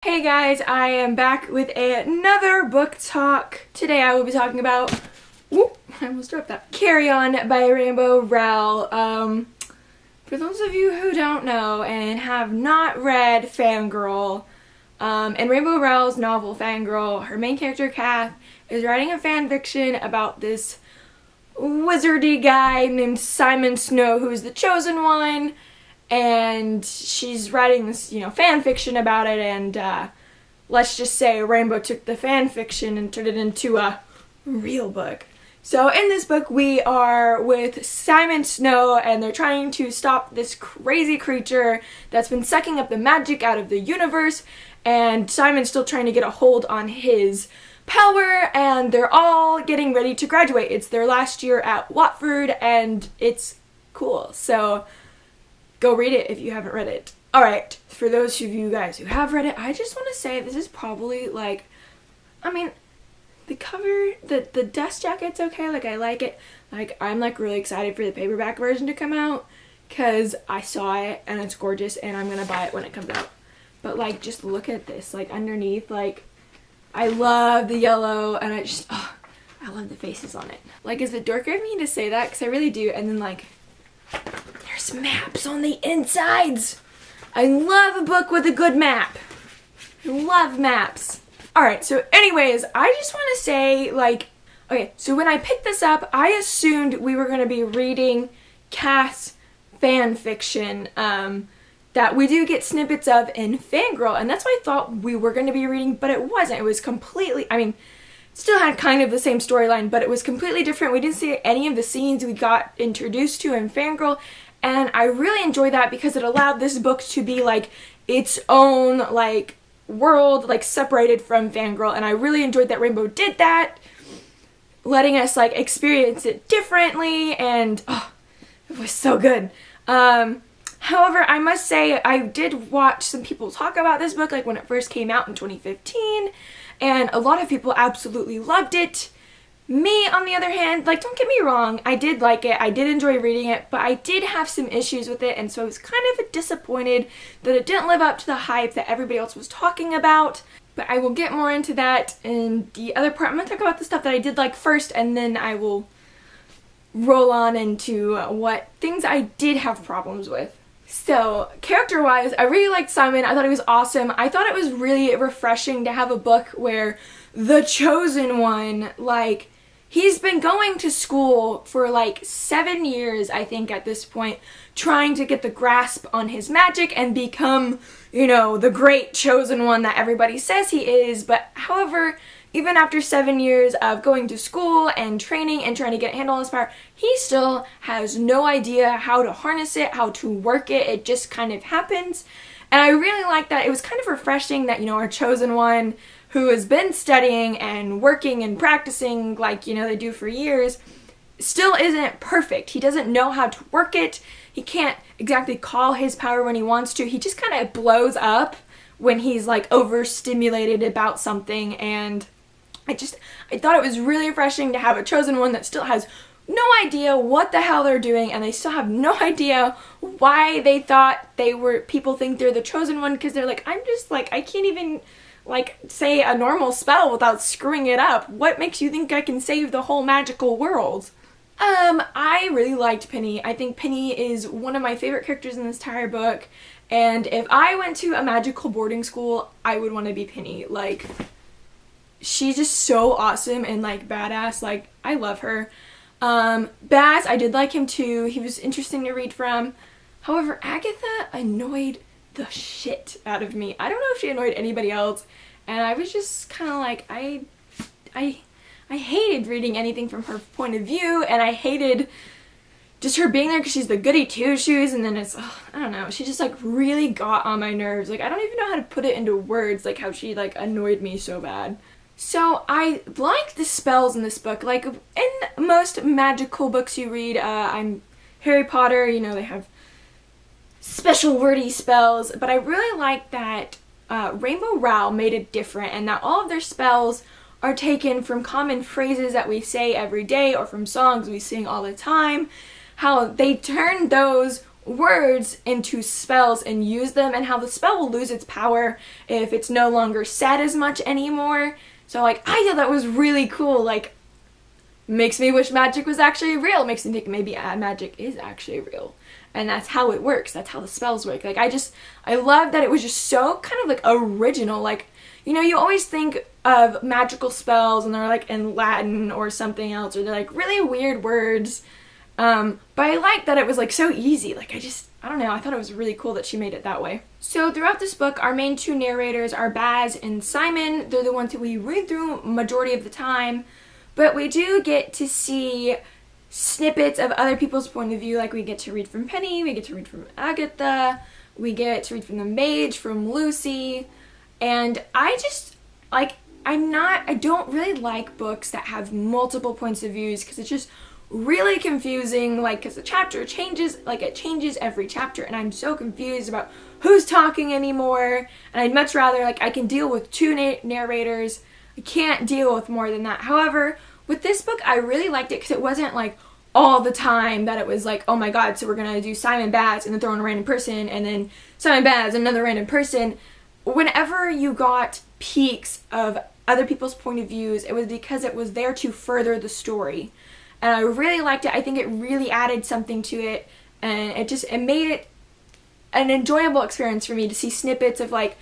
Hey guys, I am back with another book talk. Today I will be talking about, whoop, I almost dropped that, Carry On by Rainbow Rowell. For those of you who don't know and have not read Fangirl, in Rainbow Rowell's novel Fangirl, her main character Kath is writing a fan fiction about this wizardy guy named Simon Snow who's the chosen one. And she's writing this, fan fiction about it, and let's just say Rainbow took the fan fiction and turned it into a real book. So in this book, we are with Simon Snow, and they're trying to stop this crazy creature that's been sucking up the magic out of the universe, and Simon's still trying to get a hold on his power, and they're all getting ready to graduate. It's their last year at Watford, and it's cool. So go read it if you haven't read it. Alright, for those of you guys who have read it, I just want to say this is probably the cover, the dust jacket's okay, I like it. I'm really excited for the paperback version to come out because I saw it and it's gorgeous and I'm gonna buy it when it comes out. But just look at this, underneath, I love the yellow and I love the faces on it. Is it dorky of me to say that? Because I really do. And then there's maps on the insides. I love a book with a good map. I love maps. Alright, so anyways, I just want to say, okay, so when I picked this up, I assumed we were going to be reading Kath's fan fiction that we do get snippets of in Fangirl, and that's what I thought we were going to be reading, but it wasn't. It was completely, still had kind of the same storyline, but it was completely different. We didn't see any of the scenes we got introduced to in Fangirl, and I really enjoyed that because it allowed this book to be its own world, separated from Fangirl, and I really enjoyed that Rainbow did that, letting us experience it differently, and it was so good. However, I must say I did watch some people talk about this book when it first came out in 2015, and a lot of people absolutely loved it. Me, on the other hand, don't get me wrong, I did like it, I did enjoy reading it, but I did have some issues with it, and so I was kind of disappointed that it didn't live up to the hype that everybody else was talking about. But I will get more into that in the other part. I'm going to talk about the stuff that I did like first, and then I will roll on into what things I did have problems with. So, character-wise, I really liked Simon. I thought he was awesome. I thought it was really refreshing to have a book where the chosen one, he's been going to school for 7 years, I think, at this point, trying to get the grasp on his magic and become, the great chosen one that everybody says he is. But, however, even after 7 years of going to school and training and trying to get a handle on his power, he still has no idea how to harness it, how to work it. It just kind of happens. And I really like that. It was kind of refreshing that, our chosen one, who has been studying and working and practicing they do for years, still isn't perfect. He doesn't know how to work it. He can't exactly call his power when he wants to. He just kind of blows up when he's overstimulated about something, and I thought it was really refreshing to have a chosen one that still has no idea what the hell they're doing, and they still have no idea why they thought people think they're the chosen one, because they're I can't even say a normal spell without screwing it up. What makes you think I can save the whole magical world? I really liked Penny. I think Penny is one of my favorite characters in this entire book, and if I went to a magical boarding school, I would want to be Penny. She's just so awesome and badass. I love her. Baz, I did like him too. He was interesting to read from. However, Agatha annoyed the shit out of me. I don't know if she annoyed anybody else, and I was just kind of I hated reading anything from her point of view, and I hated just her being there because she's the goody two-shoes, and then I don't know, she just really got on my nerves. I don't even know how to put it into words, how she annoyed me so bad. So I like the spells in this book. In most magical books you read, I'm Harry Potter, they have special wordy spells, but I really like that Rainbow Rowell made it different, and that all of their spells are taken from common phrases that we say every day or from songs we sing all the time. How they turn those words into spells and use them, and how the spell will lose its power if it's no longer said as much anymore. So like, I thought that was really cool. Like, makes me wish magic was actually real. Makes me think maybe magic is actually real. And that's how it works. That's how the spells work. Like, I love that it was just so kind of like original. Like, you know, you always think of magical spells and they're like in Latin or something else, or they're like really weird words. But I like that it was like so easy. Like, I don't know, I thought it was really cool that she made it that way. So throughout this book, our main two narrators are Baz and Simon. They're the ones that we read through majority of the time. But we do get to see snippets of other people's point of view. Like, we get to read from Penny, we get to read from Agatha, we get to read from the mage, from Lucy. And I just, like, I don't really like books that have multiple points of views, because it's just really confusing, like, because the chapter changes, like, it changes every chapter, and I'm so confused about who's talking anymore, and I'd much rather, like, I can deal with two narrators. I can't deal with more than that. However, with this book, I really liked it because it wasn't, like, all the time that it was like, oh my god, so we're gonna do Simon Baz and then throw in a random person, and then Simon Baz, another random person. Whenever you got peaks of other people's point of views, it was because it was there to further the story. And I really liked it. I think it really added something to it, and it made it an enjoyable experience for me to see snippets of, like,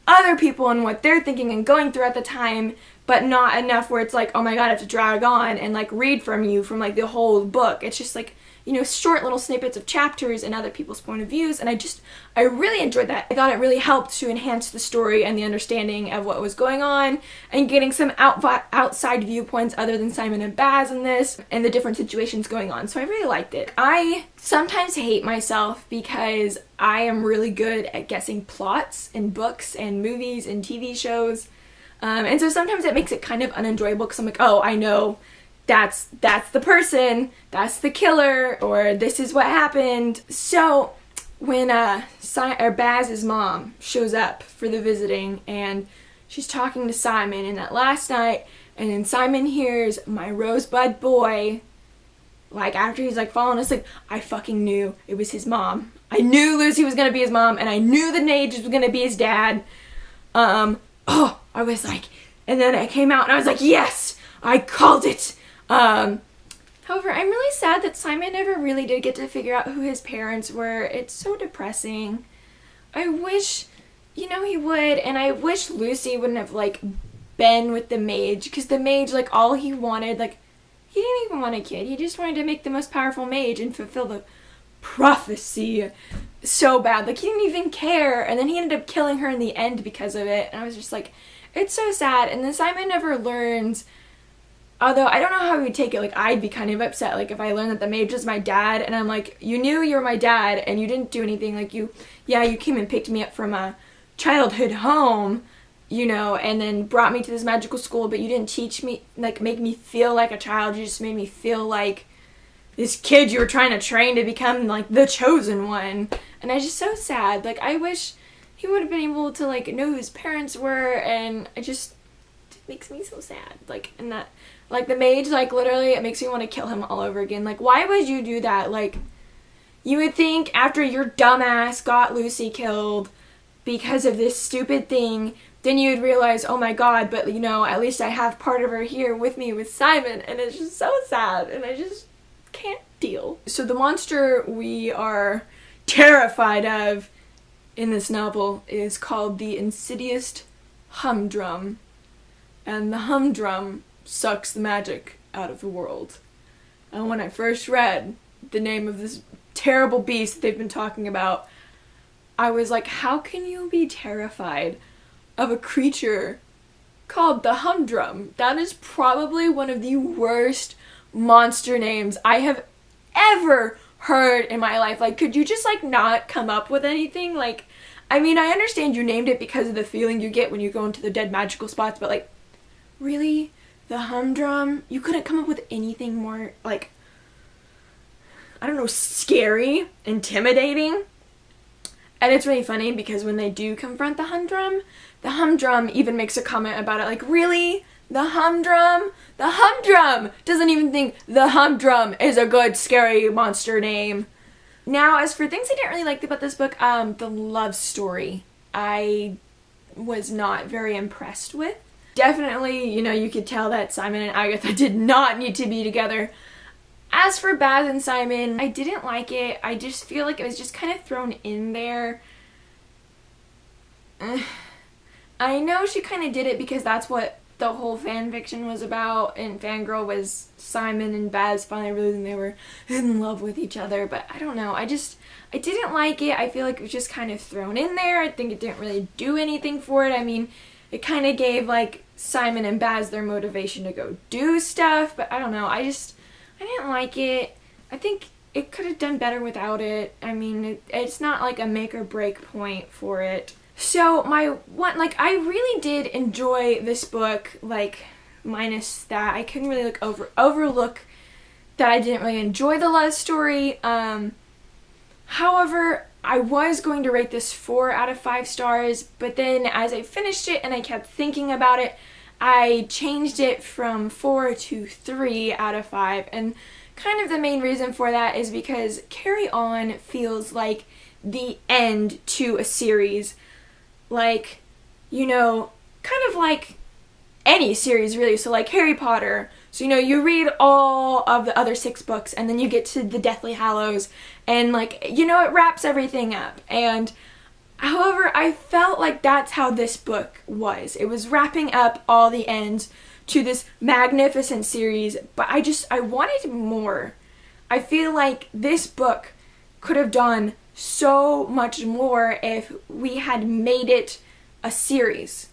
other people and what they're thinking and going through at the time, but not enough where it's like, oh my god, I have to drag on and, like, read from you from, like, the whole book. It's just, like, you know, short little snippets of chapters and other people's point of views, and I really enjoyed that. I thought it really helped to enhance the story and the understanding of what was going on, and getting some outside viewpoints other than Simon and Baz in this, and the different situations going on. So I really liked it. I sometimes hate myself because I am really good at guessing plots in books and movies and TV shows, and so sometimes it makes it kind of unenjoyable, because I'm like, oh, I know that's the person, that's the killer, or this is what happened. So when Baz's mom shows up for the visiting, and she's talking to Simon in that last night, and then Simon hears "my rosebud boy," like, after he's, like, fallen asleep, I fucking knew it was his mom. I knew Lucy was gonna be his mom, and I knew the mage was gonna be his dad. I was like, and then it came out, and I was like, yes, I called it. However, I'm really sad that Simon never really did get to figure out who his parents were. It's so depressing. I wish, you know, he would, and I wish Lucy wouldn't have, like, been with the mage, because the mage, like, all he wanted, like, he didn't even want a kid. He just wanted to make the most powerful mage and fulfill the prophecy so bad. Like, he didn't even care, and then he ended up killing her in the end because of it, and I was just like, it's so sad. And then Simon never learns. Although, I don't know how he would take it. Like, I'd be kind of upset, like, if I learned that the mage was my dad, and I'm like, you knew you were my dad, and you didn't do anything. Like, you came and picked me up from a childhood home, you know, and then brought me to this magical school, but you didn't teach me, like, make me feel like a child. You just made me feel like this kid you were trying to train to become, like, the chosen one. And I was just so sad. Like, I wish he would have been able to, like, know who his parents were, and it makes me so sad. Like, and that, like, the mage, like, literally, it makes me want to kill him all over again. Like, why would you do that? Like, you would think after your dumbass got Lucy killed because of this stupid thing, then you would realize, oh my god, but, you know, at least I have part of her here with me with Simon, and it's just so sad, and I just can't deal. So the monster we are terrified of in this novel is called the Insidious Humdrum, and the humdrum sucks the magic out of the world. And when I first read the name of this terrible beast that they've been talking about, I was like, how can you be terrified of a creature called the humdrum? That is probably one of the worst monster names I have ever heard in my life. Like, could you just, like, not come up with anything? Like, I mean, I understand you named it because of the feeling you get when you go into the dead magical spots, but, like, really? The humdrum? You couldn't come up with anything more, like, I don't know, scary, intimidating? And it's really funny because when they do confront the humdrum even makes a comment about it, like, really? The humdrum? The humdrum doesn't even think the humdrum is a good, scary monster name. Now, as for things I didn't really like about this book, the love story I was not very impressed with. Definitely, you know, you could tell that Simon and Agatha did not need to be together. As for Baz and Simon, I didn't like it. I just feel like it was just kind of thrown in there. I know she kind of did it because that's what the whole fan fiction was about, and Fangirl was Simon and Baz finally realizing they were in love with each other, but I don't know. I didn't like it. I feel like it was just kind of thrown in there. I think it didn't really do anything for it. I mean, it kind of gave, like, Simon and Baz their motivation to go do stuff, but I don't know. I didn't like it. I think it could have done better without it. I mean, it's not like a make or break point for it. So I really did enjoy this book, like, minus that. I couldn't really overlook that I didn't really enjoy the love story. However, I was going to rate this 4 out of 5 stars, but then as I finished it and I kept thinking about it, I changed it from 4 to 3 out of 5, and kind of the main reason for that is because Carry On feels like the end to a series. Like, you know, kind of like any series really. So like Harry Potter. So, you know, you read all of the other 6 books and then you get to the Deathly Hallows and, like, you know, it wraps everything up. And however, I felt like that's how this book was. It was wrapping up all the ends to this magnificent series, but I wanted more. I feel like this book could have done so much more if we had made it a series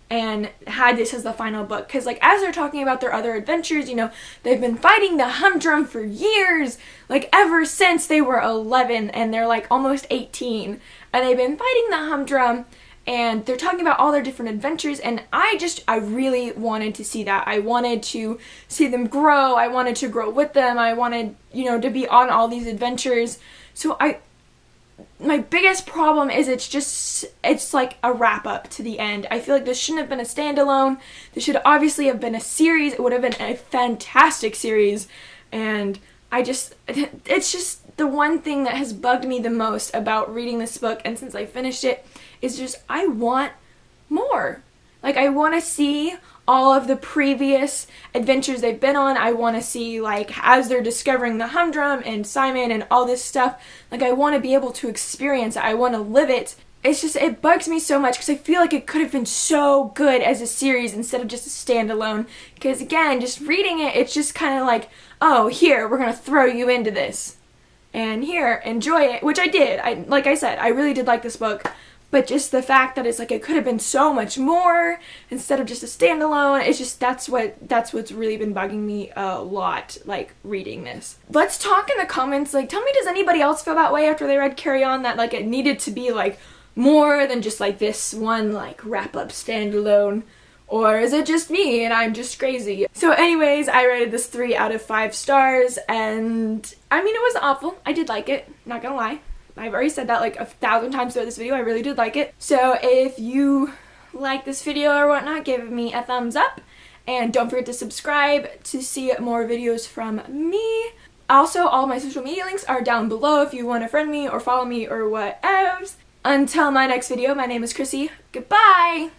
and had this as the final book. Because, like, as they're talking about their other adventures, you know, they've been fighting the humdrum for years, like, ever since they were 11, and they're, like, almost 18, and they've been fighting the humdrum, and they're talking about all their different adventures, and I really wanted to see that. I wanted to see them grow. I wanted to grow with them. I wanted, you know, to be on all these adventures. So my biggest problem is it's like a wrap up to the end. I feel like this shouldn't have been a standalone. This should obviously have been a series. It would have been a fantastic series. And it's just the one thing that has bugged me the most about reading this book, and since I finished it, is just I want more. Like, I want to see all of the previous adventures they've been on. I want to see, like, as they're discovering the humdrum and Simon and all this stuff, like, I want to be able to experience it. I want to live it. It's just, it bugs me so much because I feel like it could have been so good as a series instead of just a standalone. Because, again, just reading it, it's just kind of like, oh, here, we're going to throw you into this. And here, enjoy it, which I did. Like I said, I really did like this book. But just the fact that it's like it could have been so much more instead of just a standalone, it's just that's what's really been bugging me a lot, like, reading this. Let's talk in the comments, like, tell me, does anybody else feel that way after they read Carry On, that, like, it needed to be, like, more than just, like, this one, like, wrap-up standalone? Or is it just me and I'm just crazy? So anyways, I rated this 3 out of 5 stars, and I mean, it wasn't awful. I did like it, not gonna lie. I've already said that like 1,000 times throughout this video. I really did like it. So if you like this video or whatnot, give me a thumbs up. And don't forget to subscribe to see more videos from me. Also, all my social media links are down below if you want to friend me or follow me or whatevs. Until my next video, my name is Chrissy. Goodbye!